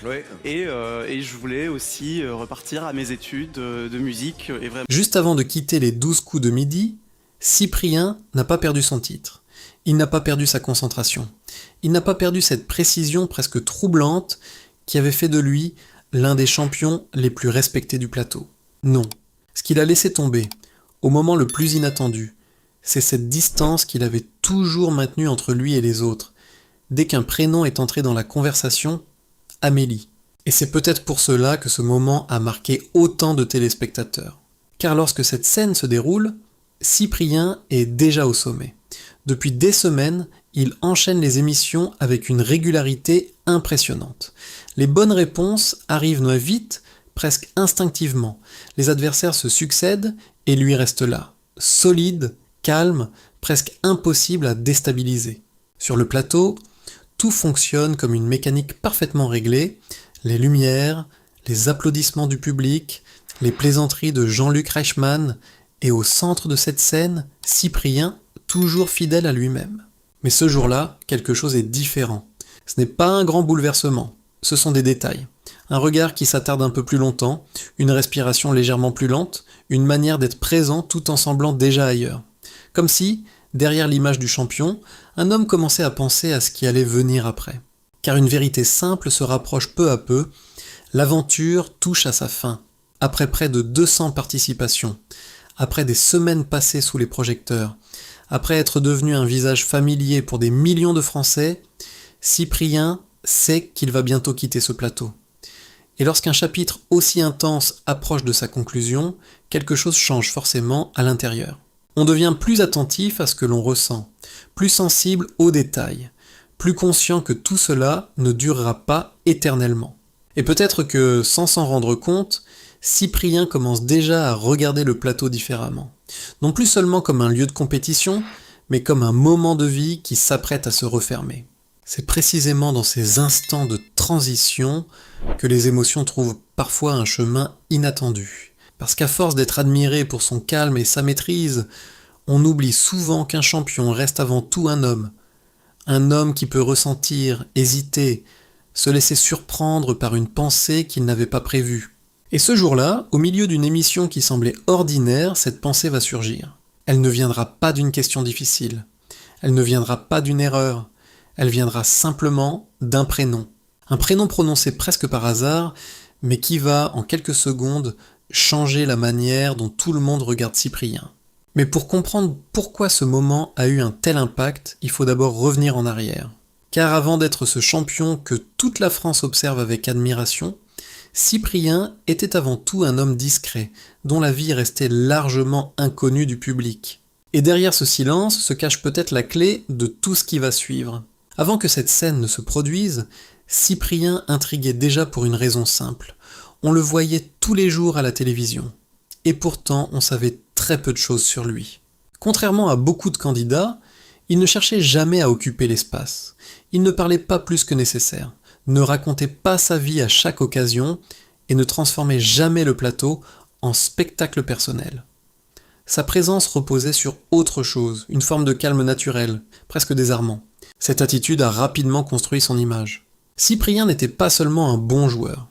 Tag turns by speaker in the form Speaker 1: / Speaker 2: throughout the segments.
Speaker 1: Oui.
Speaker 2: Et je voulais aussi repartir à mes études de musique et vraiment.
Speaker 3: Juste avant de quitter les 12 coups de midi, Cyprien n'a pas perdu son titre. Il n'a pas perdu sa concentration. Il n'a pas perdu cette précision presque troublante qui avait fait de lui l'un des champions les plus respectés du plateau. Non. Ce qu'il a laissé tomber, au moment le plus inattendu, c'est cette distance qu'il avait toujours maintenue entre lui et les autres. Dès qu'un prénom est entré dans la conversation, Amélie. Et c'est peut-être pour cela que ce moment a marqué autant de téléspectateurs. Car lorsque cette scène se déroule, Cyprien est déjà au sommet. Depuis des semaines, il enchaîne les émissions avec une régularité impressionnante. Les bonnes réponses arrivent vite, presque instinctivement. Les adversaires se succèdent et lui reste là, solide, calme, presque impossible à déstabiliser. Sur le plateau, tout fonctionne comme une mécanique parfaitement réglée. Les lumières, les applaudissements du public, les plaisanteries de Jean-Luc Reichmann, et au centre de cette scène, Cyprien, toujours fidèle à lui-même. Mais ce jour-là, quelque chose est différent. Ce n'est pas un grand bouleversement, ce sont des détails. Un regard qui s'attarde un peu plus longtemps, une respiration légèrement plus lente, une manière d'être présent tout en semblant déjà ailleurs. Comme si, derrière l'image du champion, un homme commençait à penser à ce qui allait venir après. Car une vérité simple se rapproche peu à peu, l'aventure touche à sa fin. Après près de 200 participations, après des semaines passées sous les projecteurs, après être devenu un visage familier pour des millions de Français, Cyprien sait qu'il va bientôt quitter ce plateau. Et lorsqu'un chapitre aussi intense approche de sa conclusion, quelque chose change forcément à l'intérieur. On devient plus attentif à ce que l'on ressent, plus sensible aux détails, plus conscient que tout cela ne durera pas éternellement. Et peut-être que, sans s'en rendre compte, Cyprien commence déjà à regarder le plateau différemment. Non plus seulement comme un lieu de compétition, mais comme un moment de vie qui s'apprête à se refermer. C'est précisément dans ces instants de transition que les émotions trouvent parfois un chemin inattendu. Parce qu'à force d'être admiré pour son calme et sa maîtrise, on oublie souvent qu'un champion reste avant tout un homme. Un homme qui peut ressentir, hésiter, se laisser surprendre par une pensée qu'il n'avait pas prévue. Et ce jour-là, au milieu d'une émission qui semblait ordinaire, cette pensée va surgir. Elle ne viendra pas d'une question difficile. Elle ne viendra pas d'une erreur. Elle viendra simplement d'un prénom. Un prénom prononcé presque par hasard, mais qui va, en quelques secondes, changer la manière dont tout le monde regarde Cyprien. Mais pour comprendre pourquoi ce moment a eu un tel impact, il faut d'abord revenir en arrière. Car avant d'être ce champion que toute la France observe avec admiration, Cyprien était avant tout un homme discret, dont la vie restait largement inconnue du public. Et derrière ce silence se cache peut-être la clé de tout ce qui va suivre. Avant que cette scène ne se produise, Cyprien intriguait déjà pour une raison simple. On le voyait tous les jours à la télévision. Et pourtant, on savait très peu de choses sur lui. Contrairement à beaucoup de candidats, il ne cherchait jamais à occuper l'espace. Il ne parlait pas plus que nécessaire, ne racontait pas sa vie à chaque occasion et ne transformait jamais le plateau en spectacle personnel. Sa présence reposait sur autre chose, une forme de calme naturel, presque désarmant. Cette attitude a rapidement construit son image. Cyprien n'était pas seulement un bon joueur.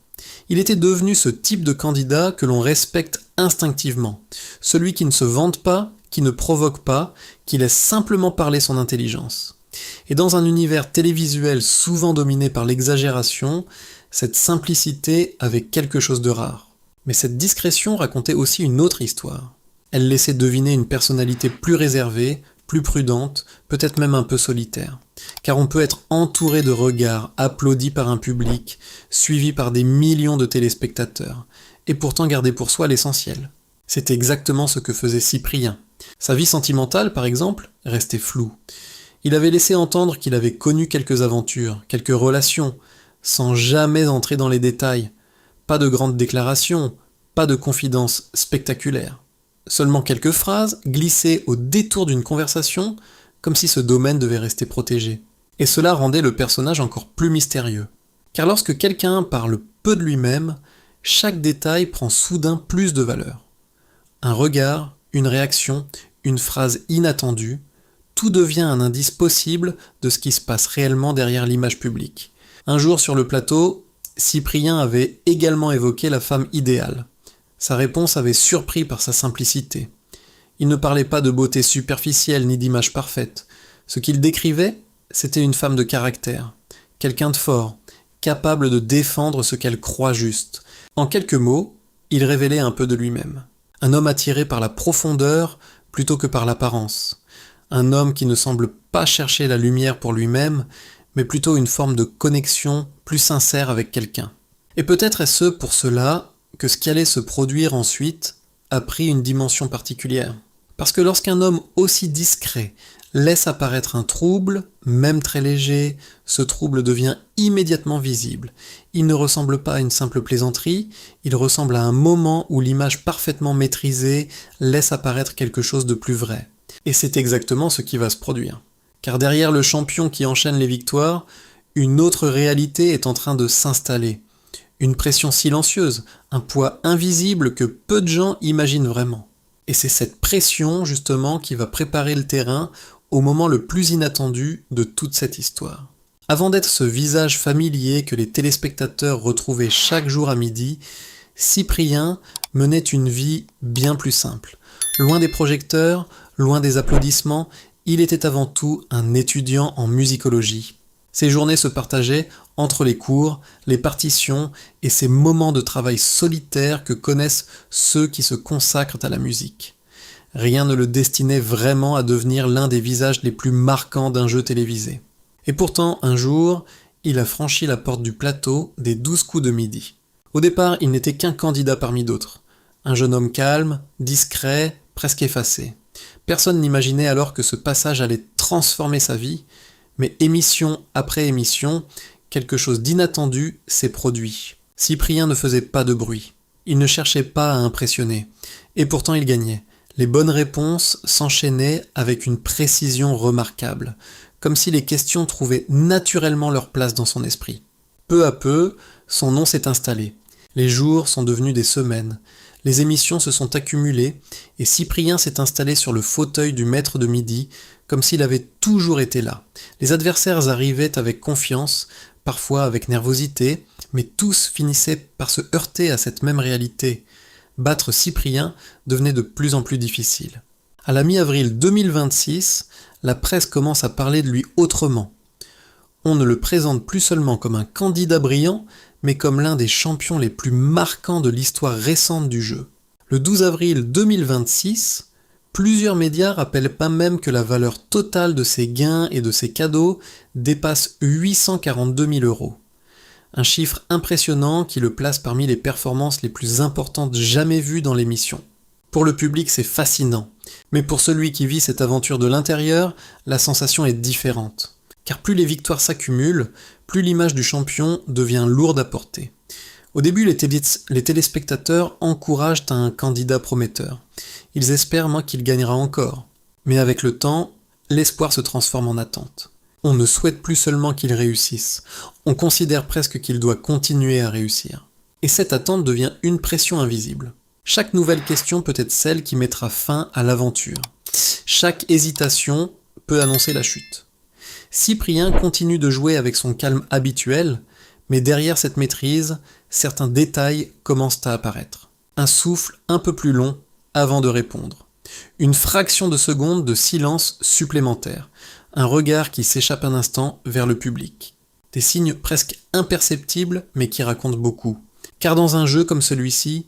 Speaker 3: Il était devenu ce type de candidat que l'on respecte instinctivement. Celui qui ne se vante pas, qui ne provoque pas, qui laisse simplement parler son intelligence. Et dans un univers télévisuel souvent dominé par l'exagération, cette simplicité avait quelque chose de rare. Mais cette discrétion racontait aussi une autre histoire. Elle laissait deviner une personnalité plus réservée, plus prudente, peut-être même un peu solitaire. Car on peut être entouré de regards, applaudi par un public, suivi par des millions de téléspectateurs, et pourtant garder pour soi l'essentiel. C'est exactement ce que faisait Cyprien. Sa vie sentimentale, par exemple, restait floue. Il avait laissé entendre qu'il avait connu quelques aventures, quelques relations, sans jamais entrer dans les détails. Pas de grandes déclarations, pas de confidences spectaculaires. Seulement quelques phrases glissées au détour d'une conversation, comme si ce domaine devait rester protégé. Et cela rendait le personnage encore plus mystérieux. Car lorsque quelqu'un parle peu de lui-même, chaque détail prend soudain plus de valeur. Un regard, une réaction, une phrase inattendue, tout devient un indice possible de ce qui se passe réellement derrière l'image publique. Un jour sur le plateau, Cyprien avait également évoqué la femme idéale. Sa réponse avait surpris par sa simplicité. Il ne parlait pas de beauté superficielle ni d'image parfaite. Ce qu'il décrivait, c'était une femme de caractère, quelqu'un de fort, capable de défendre ce qu'elle croit juste. En quelques mots, il révélait un peu de lui-même. Un homme attiré par la profondeur plutôt que par l'apparence. Un homme qui ne semble pas chercher la lumière pour lui-même, mais plutôt une forme de connexion plus sincère avec quelqu'un. Et peut-être est-ce pour cela que ce qui allait se produire ensuite a pris une dimension particulière. Parce que lorsqu'un homme aussi discret laisse apparaître un trouble, même très léger, ce trouble devient immédiatement visible. Il ne ressemble pas à une simple plaisanterie, il ressemble à un moment où l'image parfaitement maîtrisée laisse apparaître quelque chose de plus vrai. Et c'est exactement ce qui va se produire. Car derrière le champion qui enchaîne les victoires, une autre réalité est en train de s'installer. Une pression silencieuse, un poids invisible que peu de gens imaginent vraiment. Et c'est cette pression, justement, qui va préparer le terrain au moment le plus inattendu de toute cette histoire. Avant d'être ce visage familier que les téléspectateurs retrouvaient chaque jour à midi, Cyprien menait une vie bien plus simple. Loin des projecteurs, loin des applaudissements, il était avant tout un étudiant en musicologie. Ses journées se partageaient entre les cours, les partitions et ces moments de travail solitaire que connaissent ceux qui se consacrent à la musique. Rien ne le destinait vraiment à devenir l'un des visages les plus marquants d'un jeu télévisé. Et pourtant, un jour, il a franchi la porte du plateau des 12 coups de midi. Au départ, il n'était qu'un candidat parmi d'autres. Un jeune homme calme, discret, presque effacé. Personne n'imaginait alors que ce passage allait transformer sa vie, mais émission après émission, quelque chose d'inattendu s'est produit. Cyprien ne faisait pas de bruit. Il ne cherchait pas à impressionner. Et pourtant il gagnait. Les bonnes réponses s'enchaînaient avec une précision remarquable, comme si les questions trouvaient naturellement leur place dans son esprit. Peu à peu, son nom s'est installé. Les jours sont devenus des semaines. Les émissions se sont accumulées et Cyprien s'est installé sur le fauteuil du maître de midi, comme s'il avait toujours été là. Les adversaires arrivaient avec confiance, parfois avec nervosité, mais tous finissaient par se heurter à cette même réalité. Battre Cyprien devenait de plus en plus difficile. À la mi-avril 2026, la presse commence à parler de lui autrement. On ne le présente plus seulement comme un candidat brillant, mais comme l'un des champions les plus marquants de l'histoire récente du jeu. Le 12 avril 2026, plusieurs médias rappellent pas même que la valeur totale de ses gains et de ses cadeaux dépasse 842 000 €. Un chiffre impressionnant qui le place parmi les performances les plus importantes jamais vues dans l'émission. Pour le public, c'est fascinant, mais pour celui qui vit cette aventure de l'intérieur, la sensation est différente. Car plus les victoires s'accumulent, plus l'image du champion devient lourde à porter. Au début, les téléspectateurs encouragent un candidat prometteur. Ils espèrent qu'il gagnera encore. Mais avec le temps, l'espoir se transforme en attente. On ne souhaite plus seulement qu'il réussisse, on considère presque qu'il doit continuer à réussir. Et cette attente devient une pression invisible. Chaque nouvelle question peut être celle qui mettra fin à l'aventure. Chaque hésitation peut annoncer la chute. Cyprien continue de jouer avec son calme habituel, mais derrière cette maîtrise, certains détails commencent à apparaître. Un souffle un peu plus long avant de répondre. Une fraction de seconde de silence supplémentaire. Un regard qui s'échappe un instant vers le public. Des signes presque imperceptibles mais qui racontent beaucoup. Car dans un jeu comme celui-ci,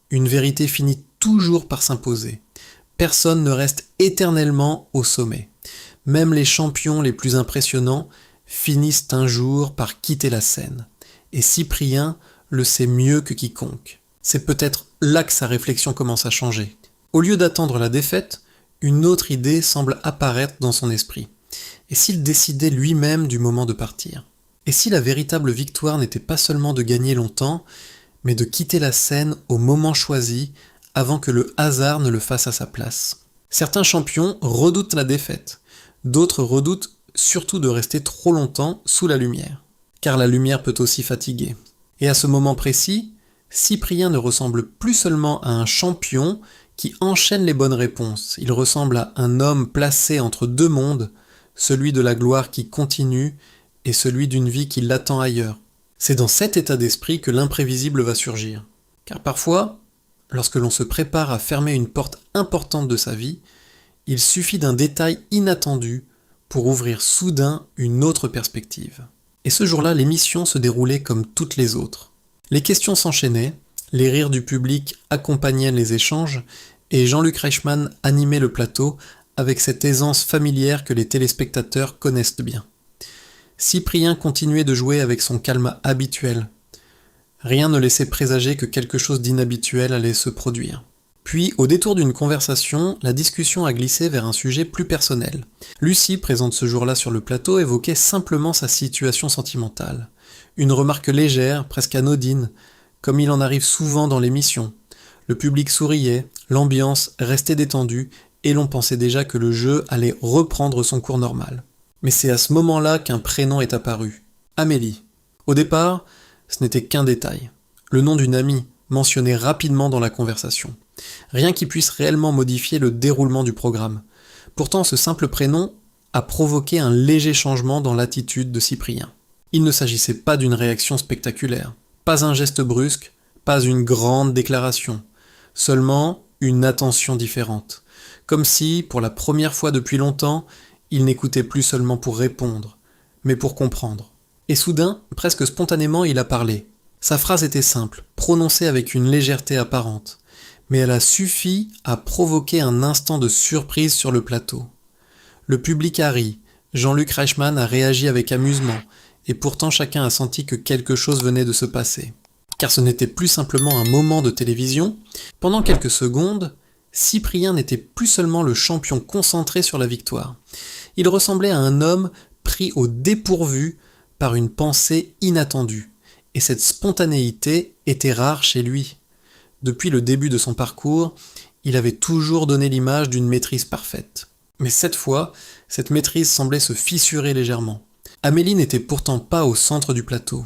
Speaker 3: une vérité finit toujours par s'imposer. Personne ne reste éternellement au sommet. Même les champions les plus impressionnants finissent un jour par quitter la scène. Et Cyprien le sait mieux que quiconque. C'est peut-être là que sa réflexion commence à changer. Au lieu d'attendre la défaite, une autre idée semble apparaître dans son esprit. Et s'il décidait lui-même du moment de partir? Et si la véritable victoire n'était pas seulement de gagner longtemps, mais de quitter la scène au moment choisi, avant que le hasard ne le fasse à sa place? Certains champions redoutent la défaite. D'autres redoutent surtout de rester trop longtemps sous la lumière, car la lumière peut aussi fatiguer. Et à ce moment précis, Cyprien ne ressemble plus seulement à un champion qui enchaîne les bonnes réponses, il ressemble à un homme placé entre deux mondes, celui de la gloire qui continue et celui d'une vie qui l'attend ailleurs. C'est dans cet état d'esprit que l'imprévisible va surgir. Car parfois, lorsque l'on se prépare à fermer une porte importante de sa vie, il suffit d'un détail inattendu pour ouvrir soudain une autre perspective. Et ce jour-là, l'émission se déroulait comme toutes les autres. Les questions s'enchaînaient, les rires du public accompagnaient les échanges, et Jean-Luc Reichmann animait le plateau avec cette aisance familière que les téléspectateurs connaissent bien. Cyprien continuait de jouer avec son calme habituel. Rien ne laissait présager que quelque chose d'inhabituel allait se produire. Puis, au détour d'une conversation, la discussion a glissé vers un sujet plus personnel. Lucie, présente ce jour-là sur le plateau, évoquait simplement sa situation sentimentale. Une remarque légère, presque anodine, comme il en arrive souvent dans l'émission. Le public souriait, l'ambiance restait détendue, et l'on pensait déjà que le jeu allait reprendre son cours normal. Mais c'est à ce moment-là qu'un prénom est apparu. Amélie. Au départ, ce n'était qu'un détail. Le nom d'une amie, mentionné rapidement dans la conversation. Rien qui puisse réellement modifier le déroulement du programme. Pourtant, ce simple prénom a provoqué un léger changement dans l'attitude de Cyprien. Il ne s'agissait pas d'une réaction spectaculaire, pas un geste brusque, pas une grande déclaration, seulement une attention différente. Comme si, pour la première fois depuis longtemps, il n'écoutait plus seulement pour répondre, mais pour comprendre. Et soudain, presque spontanément, il a parlé. Sa phrase était simple, prononcée avec une légèreté apparente, mais elle a suffi à provoquer un instant de surprise sur le plateau. Le public a ri, Jean-Luc Reichmann a réagi avec amusement, et pourtant chacun a senti que quelque chose venait de se passer. Car ce n'était plus simplement un moment de télévision. Pendant quelques secondes, Cyprien n'était plus seulement le champion concentré sur la victoire. Il ressemblait à un homme pris au dépourvu par une pensée inattendue. Et cette spontanéité était rare chez lui. Depuis le début de son parcours, il avait toujours donné l'image d'une maîtrise parfaite. Mais cette fois, cette maîtrise semblait se fissurer légèrement. Amélie n'était pourtant pas au centre du plateau.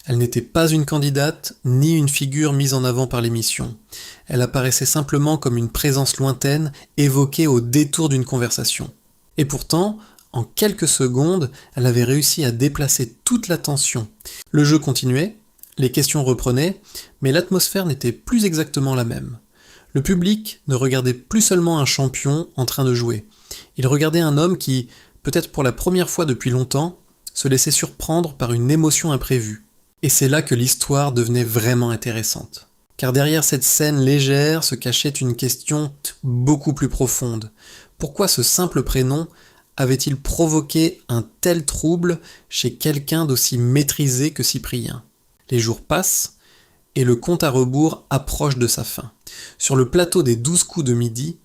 Speaker 3: Elle n'était pas une candidate, ni une figure mise en avant par l'émission. Elle apparaissait simplement comme une présence lointaine, évoquée au détour d'une conversation. Et pourtant, en quelques secondes, elle avait réussi à déplacer toute l'attention. Le jeu continuait, les questions reprenaient, mais l'atmosphère n'était plus exactement la même. Le public ne regardait plus seulement un champion en train de jouer. Il regardait un homme qui, peut-être pour la première fois depuis longtemps, se laissait surprendre par une émotion imprévue. Et c'est là que l'histoire devenait vraiment intéressante. Car derrière cette scène légère se cachait une question beaucoup plus profonde. Pourquoi ce simple prénom avait-il provoqué un tel trouble chez quelqu'un d'aussi maîtrisé que Cyprien ? Les jours passent, et le compte à rebours approche de sa fin. Sur le plateau des 12 coups de midi,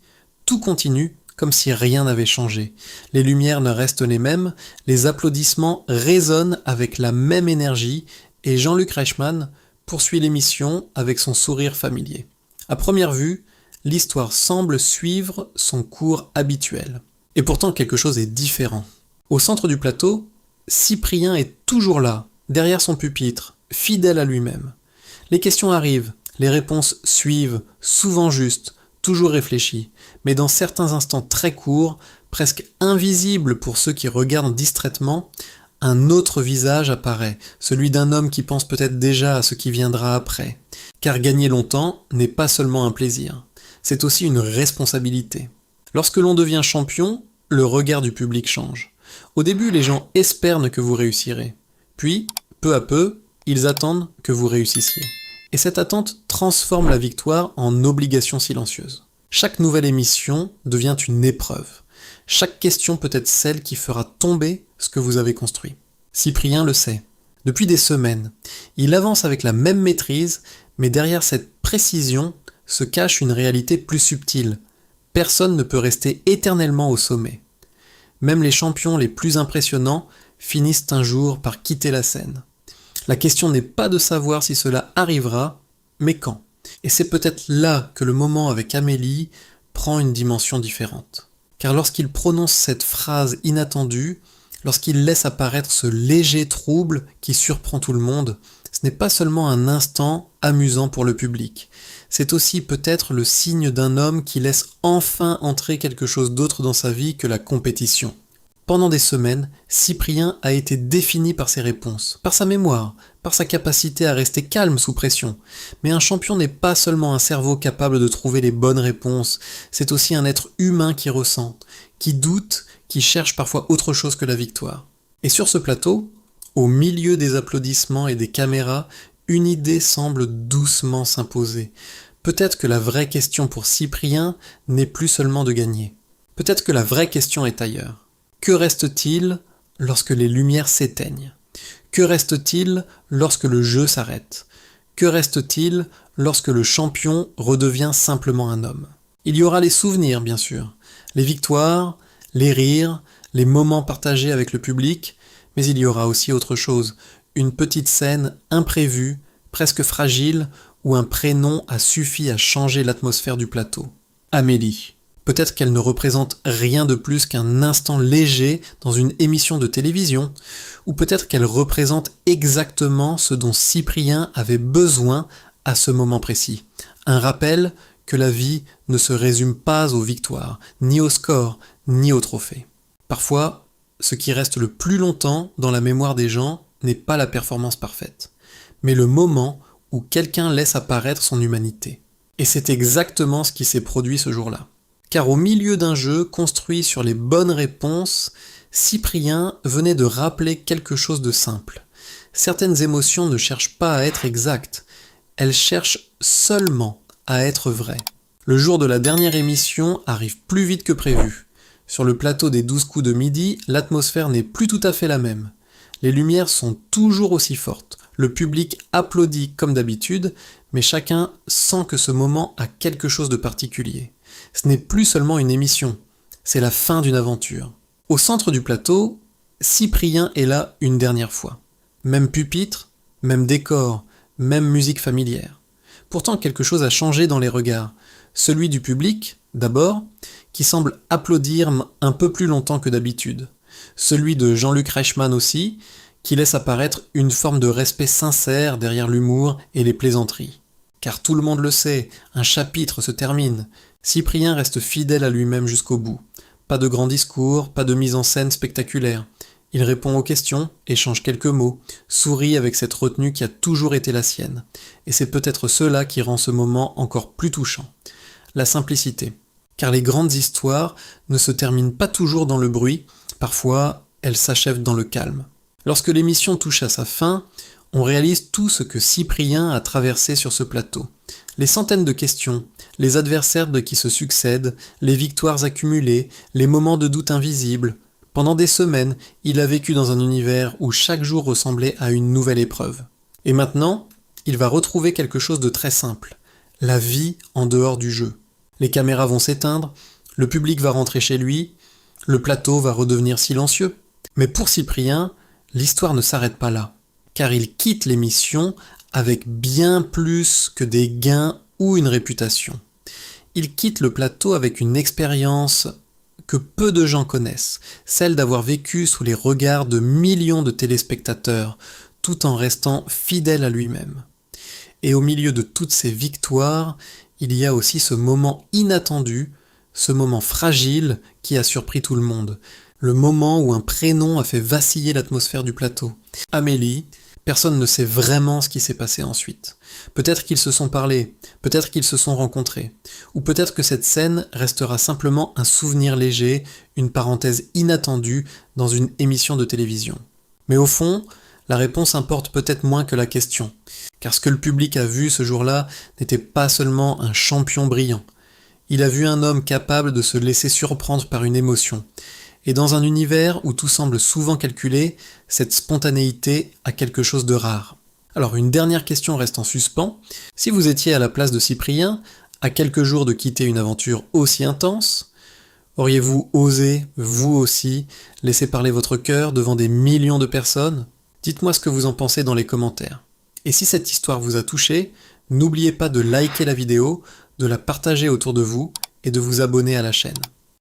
Speaker 3: tout continue comme si rien n'avait changé. Les lumières ne restent les mêmes, les applaudissements résonnent avec la même énergie, et Jean-Luc Reichmann poursuit l'émission avec son sourire familier. À première vue, l'histoire semble suivre son cours habituel. Et pourtant, quelque chose est différent. Au centre du plateau, Cyprien est toujours là, derrière son pupitre, fidèle à lui-même. Les questions arrivent, les réponses suivent, souvent justes, toujours réfléchies, mais dans certains instants très courts, presque invisibles pour ceux qui regardent distraitement, un autre visage apparaît, celui d'un homme qui pense peut-être déjà à ce qui viendra après. Car gagner longtemps n'est pas seulement un plaisir, c'est aussi une responsabilité. Lorsque l'on devient champion, le regard du public change. Au début, les gens espèrent que vous réussirez. Puis, peu à peu, ils attendent que vous réussissiez. Et cette attente transforme la victoire en obligation silencieuse. Chaque nouvelle émission devient une épreuve. Chaque question peut être celle qui fera tomber ce que vous avez construit. Cyprien le sait. Depuis des semaines, il avance avec la même maîtrise, mais derrière cette précision se cache une réalité plus subtile. Personne ne peut rester éternellement au sommet. Même les champions les plus impressionnants finissent un jour par quitter la scène. La question n'est pas de savoir si cela arrivera, mais quand. Et c'est peut-être là que le moment avec Amélie prend une dimension différente. Car lorsqu'il prononce cette phrase inattendue, lorsqu'il laisse apparaître ce léger trouble qui surprend tout le monde, ce n'est pas seulement un instant amusant pour le public. C'est aussi peut-être le signe d'un homme qui laisse enfin entrer quelque chose d'autre dans sa vie que la compétition. Pendant des semaines, Cyprien a été défini par ses réponses, par sa mémoire, par sa capacité à rester calme sous pression. Mais un champion n'est pas seulement un cerveau capable de trouver les bonnes réponses, c'est aussi un être humain qui ressent, qui doute, qui cherche parfois autre chose que la victoire. Et sur ce plateau, au milieu des applaudissements et des caméras, une idée semble doucement s'imposer. Peut-être que la vraie question pour Cyprien n'est plus seulement de gagner. Peut-être que la vraie question est ailleurs. Que reste-t-il lorsque les lumières s'éteignent ? Que reste-t-il lorsque le jeu s'arrête ? Que reste-t-il lorsque le champion redevient simplement un homme ? Il y aura les souvenirs, bien sûr, les victoires, les rires, les moments partagés avec le public, mais il y aura aussi autre chose, une petite scène imprévue, presque fragile, où un prénom a suffi à changer l'atmosphère du plateau. Amélie. Peut-être qu'elle ne représente rien de plus qu'un instant léger dans une émission de télévision, ou peut-être qu'elle représente exactement ce dont Cyprien avait besoin à ce moment précis. Un rappel que la vie ne se résume pas aux victoires, ni au score, ni aux trophées. Parfois, ce qui reste le plus longtemps dans la mémoire des gens n'est pas la performance parfaite, mais le moment où quelqu'un laisse apparaître son humanité. Et c'est exactement ce qui s'est produit ce jour-là. Car au milieu d'un jeu construit sur les bonnes réponses, Cyprien venait de rappeler quelque chose de simple. Certaines émotions ne cherchent pas à être exactes, elles cherchent seulement à être vraies. Le jour de la dernière émission arrive plus vite que prévu. Sur le plateau des 12 coups de midi, l'atmosphère n'est plus tout à fait la même. Les lumières sont toujours aussi fortes. Le public applaudit comme d'habitude, mais chacun sent que ce moment a quelque chose de particulier. Ce n'est plus seulement une émission, c'est la fin d'une aventure. Au centre du plateau, Cyprien est là une dernière fois. Même pupitre, même décor, même musique familière. Pourtant quelque chose a changé dans les regards. Celui du public, d'abord, qui semble applaudir un peu plus longtemps que d'habitude. Celui de Jean-Luc Reichmann aussi, qui laisse apparaître une forme de respect sincère derrière l'humour et les plaisanteries. Car tout le monde le sait, un chapitre se termine. Cyprien reste fidèle à lui-même jusqu'au bout. Pas de grands discours, pas de mise en scène spectaculaire. Il répond aux questions, échange quelques mots, sourit avec cette retenue qui a toujours été la sienne. Et c'est peut-être cela qui rend ce moment encore plus touchant. La simplicité. Car les grandes histoires ne se terminent pas toujours dans le bruit, parfois elles s'achèvent dans le calme. Lorsque l'émission touche à sa fin, on réalise tout ce que Cyprien a traversé sur ce plateau. Les centaines de questions, les adversaires qui se succèdent, les victoires accumulées, les moments de doute invisibles. Pendant des semaines, il a vécu dans un univers où chaque jour ressemblait à une nouvelle épreuve. Et maintenant, il va retrouver quelque chose de très simple, la vie en dehors du jeu. Les caméras vont s'éteindre, le public va rentrer chez lui, le plateau va redevenir silencieux. Mais pour Cyprien, l'histoire ne s'arrête pas là, car il quitte l'émission avec bien plus que des gains ou une réputation. Il quitte le plateau avec une expérience que peu de gens connaissent, celle d'avoir vécu sous les regards de millions de téléspectateurs, tout en restant fidèle à lui-même. Et au milieu de toutes ces victoires, il y a aussi ce moment inattendu, ce moment fragile qui a surpris tout le monde. Le moment où un prénom a fait vaciller l'atmosphère du plateau. Amélie, personne ne sait vraiment ce qui s'est passé ensuite. Peut-être qu'ils se sont parlé, peut-être qu'ils se sont rencontrés, ou peut-être que cette scène restera simplement un souvenir léger, une parenthèse inattendue dans une émission de télévision. Mais au fond, la réponse importe peut-être moins que la question, car ce que le public a vu ce jour-là n'était pas seulement un champion brillant. Il a vu un homme capable de se laisser surprendre par une émotion. Et dans un univers où tout semble souvent calculé, cette spontanéité a quelque chose de rare. Alors une dernière question reste en suspens. Si vous étiez à la place de Cyprien, à quelques jours de quitter une aventure aussi intense, auriez-vous osé, vous aussi, laisser parler votre cœur devant des millions de personnes ? Dites-moi ce que vous en pensez dans les commentaires. Et si cette histoire vous a touché, n'oubliez pas de liker la vidéo, de la partager autour de vous et de vous abonner à la chaîne.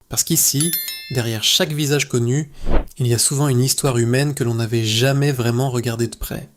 Speaker 3: Parce qu'ici, derrière chaque visage connu, il y a souvent une histoire humaine que l'on n'avait jamais vraiment regardée de près.